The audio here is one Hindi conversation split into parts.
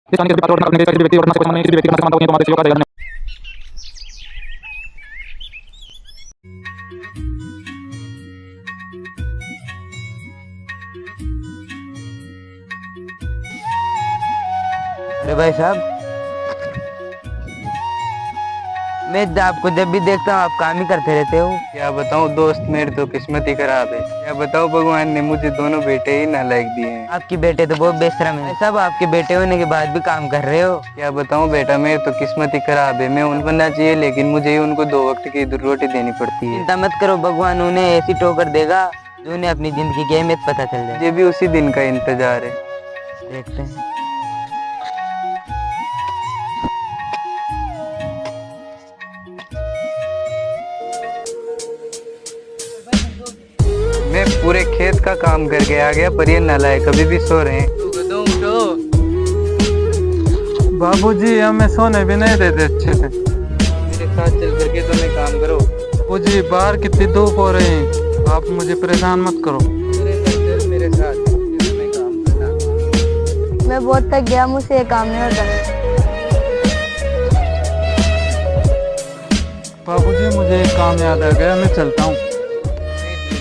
इस कहानी के सभी पात्र और घटना अपने किसी भी व्यक्ति और घटना से कोई संबंध नहीं, किसी भी व्यक्ति की घटना से समानता होती है तो हमारे से योग का जाएगा। अरे भाई साहब, मैं आपको जब भी देखता हूँ आप काम ही करते रहते हो। क्या बताऊँ दोस्त, मेरी तो किस्मत ही खराब है। क्या बताऊँ, भगवान ने मुझे दोनों बेटे ही नालायक दिए हैं। आपके बेटे तो बहुत बेशरम है साहब, आपके बेटे होने के बाद भी काम कर रहे हो। क्या बताऊँ बेटा, मेरी तो किस्मत ही खराब है। मैं उनको बनना चाहिए लेकिन मुझे ही उनको 2 वक्त की रोटी देनी पड़ती है। चिंता मत करो, भगवान उन्हें ऐसी ठोकर देगा जो उन्हें अपनी जिंदगी की अहमियत पता चल जाए। मुझे भी उसी दिन का इंतजार है। देखते हैं। मैं पूरे खेत का काम करके आ गया पर ये नालायक अभी भी सो रहे हैं। बाबूजी हमें सोने भी नहीं देते अच्छे से। मेरे साथ चल करके तो मैं काम करो। बाबूजी बाहर कितनी धूप हो रही है, आप मुझे परेशान मत करो। चल मेरे साथ, मैं काम करना। मैं बहुत थक गया, मुझसे ये काम नहीं होता। बाबूजी मुझे एक काम याद आ गया, मैं चलता हूँ।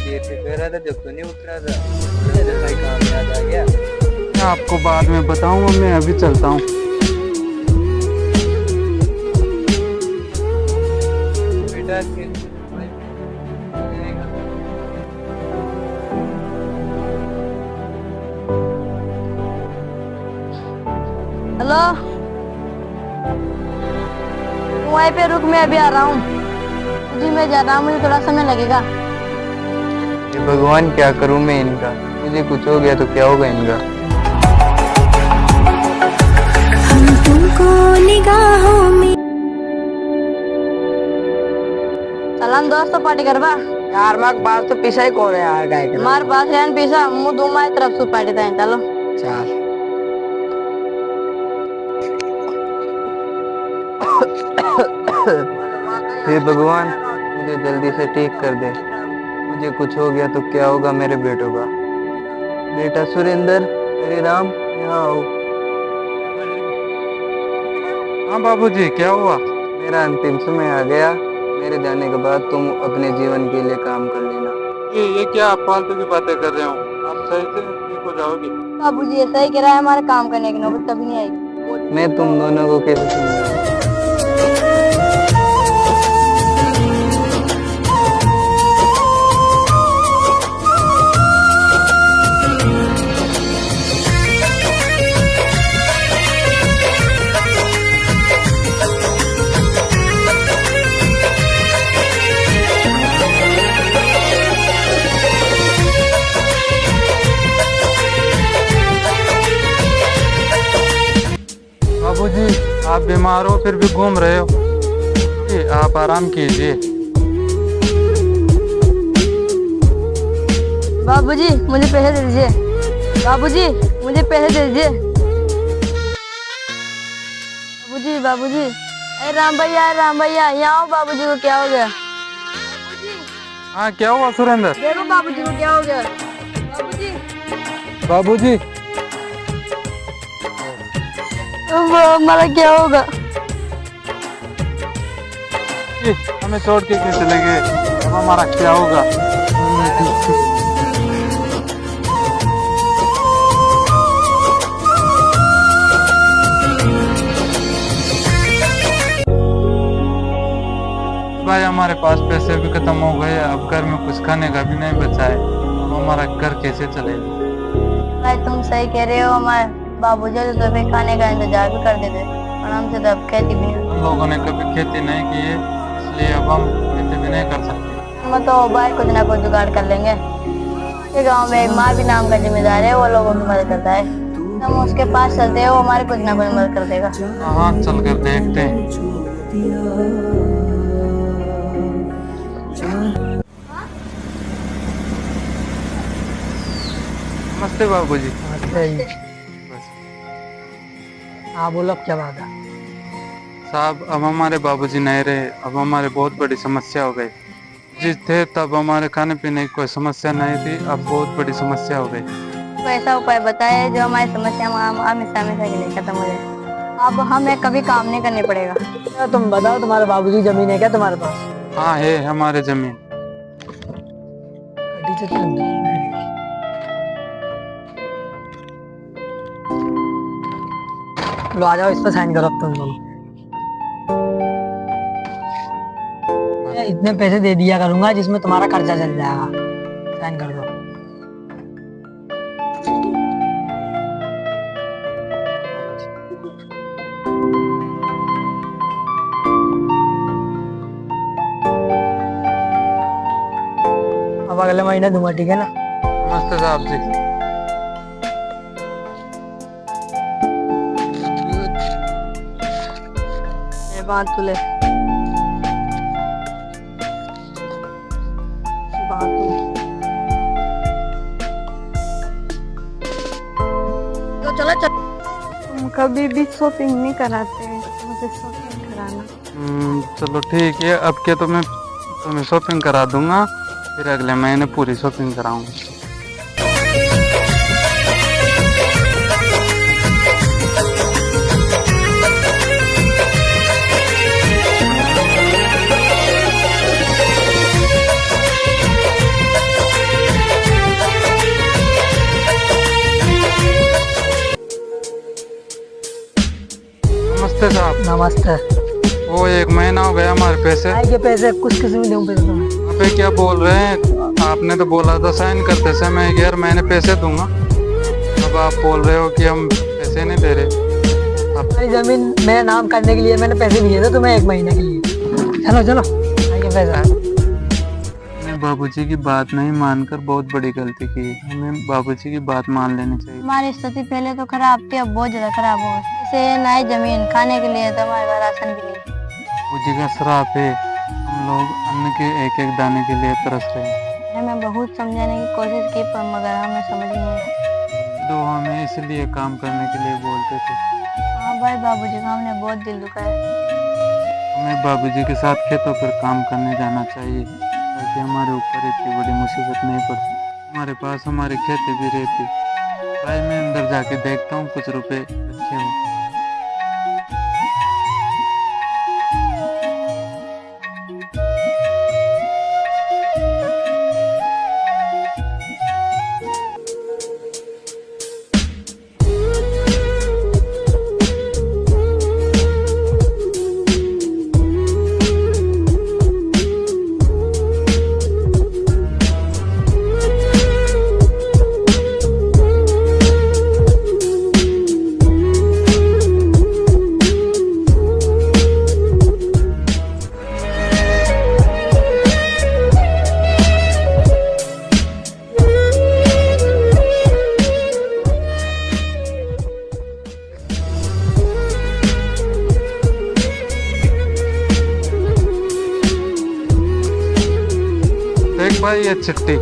देर से कह रहा था, जब तो नहीं उठ रहा था। भाई काम याद आ गया। मैं आपको बाद में बताऊंगा, मैं अभी चलता हूँ। बेटा हेलो, तुम वहीं पे रुक, मैं अभी आ रहा हूँ। जी मैं जा रहा हूँ, मुझे थोड़ा समय लगेगा। ये भगवान क्या करूं मैं इनका, मुझे कुछ हो गया तो क्या होगा इनका। हम तुमको निगाहों में। चलन दोस्तों, पार्टी करवा। यार माँ पास तो पीछा ही कौन है यार, गाय के हमारे पास है पीसा, मुँह दूँ मारी तरफ से पार्टी था। चलो चाल। हे भगवान, मुझे जल्दी से ठीक कर दे। मुझे कुछ हो गया तो क्या होगा मेरे बेटों का। बेटा सुरेंद्र, मेरे राम, यहाँ आओ। हाँ बाबूजी, क्या हुआ? मेरा अंतिम समय आ गया। मेरे जाने के बाद तुम अपने जीवन के लिए काम कर लेना। ये क्या आप फालतू की बातें कर रहे हो? आप सही से ठीक हो जाओगे। बाबूजी ऐसा ही कह रहा है, हमारे काम करने की नौबत कभी नहीं आएगी। मैं तुम दोनों को कैसे समझाऊं? बाबूजी आप बीमार हो फिर भी घूम रहे हो, ये आप आराम कीजिए। बाबूजी मुझे पैसे दे दीजिए। बाबूजी मुझे पैसे दे दीजिए। बाबूजी बाबूजी, अरे राम भैया, राम भैया यहाँ आओ। बाबूजी को क्या हो गया? हाँ क्या हुआ सुरेंद्र? देखो बाबूजी को क्या हो गया। बाबूजी बाबूजी वो हमारा क्या होगा? ये हमें छोड़ के कैसे चले गए, अब हमारा क्या होगा? भाई हमारे पास पैसे भी खत्म हो गए, अब घर में कुछ खाने का भी नहीं बचा है, अब हमारा घर कैसे चलेगा? भाई तुम सही कह रहे हो, हमारे बाबूजी तो फिर खाने का इंतजार भी कर देते और हमसे तो अब खेती भी नहीं। हम लोगों ने कभी खेती नहीं की है, इसलिए अब हम खेती भी नहीं कर सकते। हम तो भाई कुछ ना कुछ जुगाड़ कर लेंगे। ये गांव में एक माँ भी नाम का जिम्मेदार है, वो लोगों की मदद करता है। हम उसके पास चलते हैं, वो हमारी कुछ ना कुछ मदद कर देगा। हाँ चल कर देखते हैं। नमस्ते बाबूजी। हाँ बोलो, अब क्या बात है? साहब अब हमारे बाबूजी नहीं रहे, अब हमारे बहुत बड़ी समस्या हो गई। जिस थे तब हमारे खाने पीने की कोई समस्या नहीं थी, अब बहुत बड़ी समस्या हो गई। कोई ऐसा उपाय बताए जो हमारी समस्या हमेशा हमेशा के लिए खत्म हो जाए। अब हमें कभी काम नहीं करने पड़ेगा। क्या तुम बताओ, तुम्हारे बाबूजी जमीन है क्या तुम्हारे पास? हाँ है हमारे जमीन। लो आ जाओ, इस पर साइन करो अब तुम दोनों। मैं इतने पैसे दे दिया करूंगा जिसमें तुम्हारा खर्चा चल जाएगा। साइन कर दो। अब अगले महीने दूंगा, ठीक है ना? नमस्ते साहब जी। ये बात तुले तो चलो तुम कभी भी शॉपिंग नहीं कराते, मुझे शॉपिंग कराना। चलो ठीक है, अब के तो मैं तुम्हें शॉपिंग करा दूंगा, फिर अगले महीने पूरी शॉपिंग कराऊंगा। नमस्ते साहब। नमस्ते। वो 1 महीना हो गया हमारे पैसे। आए के पैसे कुछ किसी में दूं पैसे तुम्हें? अबे क्या बोल रहे हैं, आपने तो बोला था साइन करते समय यार मैंने पैसे दूंगा, अब आप बोल रहे हो कि हम पैसे नहीं दे रहे। मेरी जमीन मेरा नाम करने के लिए मैंने पैसे दिए थे तुम्हें 1 महीने के लिए। चलो चलो, आए के पैसे। मैंने बाबूजी की बात नहीं मानकर बहुत बड़ी गलती की, हमें बाबूजी की बात मान लेनी चाहिए। हमारी स्थिति पहले तो खराब थी, अब बहुत ज्यादा खराब हो गई। जैसे नई जमीन खाने के लिए, तो हमारे पास राशन के लिए। बाबूजी का श्राप है, हम लोग अन्न के एक एक दाने के लिए तरस रहे हैं। हमें बहुत समझाने की कोशिश की, पर मगर हमें समझ नहीं आया। तो हमें इसलिए काम करने के लिए बोलते थे। हाँ भाई, बाबूजी का हमने बहुत दिल दुखाया। हमें बाबूजी के साथ खेतों पर काम करने जाना चाहिए ताकि हमारे ऊपर इतनी बड़ी मुसीबत नहीं पड़ती। हमारे पास हमारी खेती भी रहती। भाई मैं अंदर जाके देखता हूँ कुछ रुपए रखे हो। देख भाई ये चिट्ठी।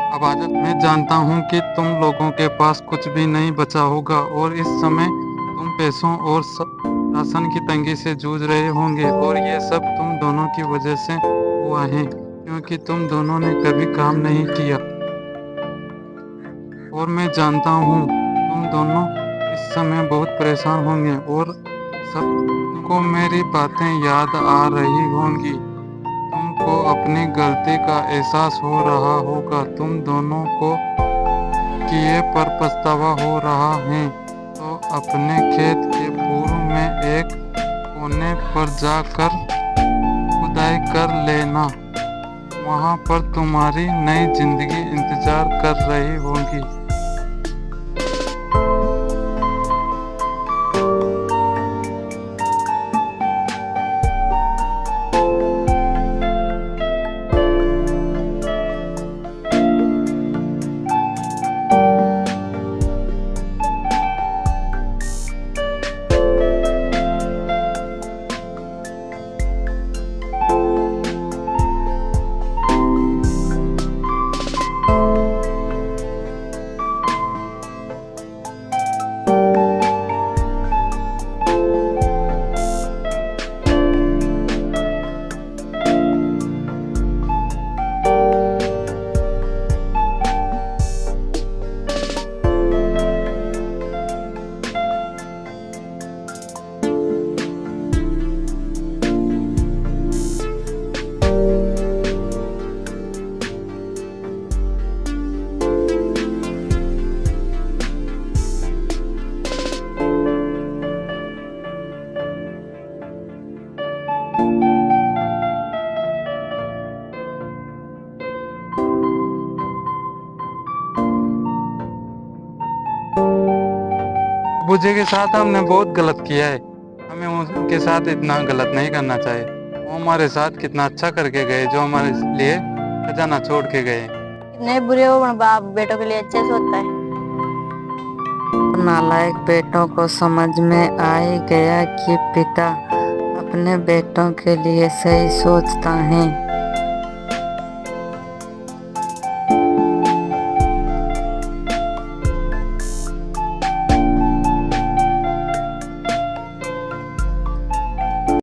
अब आज मैं जानता हूँ कि तुम लोगों के पास कुछ भी नहीं बचा होगा और इस समय तुम पैसों और राशन की तंगी से जूझ रहे होंगे, और ये सब तुम दोनों की वजह से हुआ है क्योंकि तुम दोनों ने कभी काम नहीं किया। और मैं जानता हूँ तुम दोनों इस समय बहुत परेशान होंगे और सबको मेरी बातें याद आ रही होंगी। तुमको अपनी गलती का एहसास हो रहा होगा, तुम दोनों को किए पर पछतावा हो रहा है, तो अपने खेत के पूर्व में एक कोने पर जाकर खुदाई कर लेना। वहाँ पर तुम्हारी नई जिंदगी इंतजार कर रही होगी। बाबूजी के साथ हमने बहुत गलत किया है, हमें उनके साथ इतना गलत नहीं करना चाहिए। वो हमारे साथ कितना अच्छा करके गए, जो हमारे लिए खजाना छोड़ के गए। कितने बुरे हो बाप बेटों के लिए अच्छे सोचता है। नालायक बेटों को समझ में आ ही गया कि पिता अपने बेटों के लिए सही सोचता है।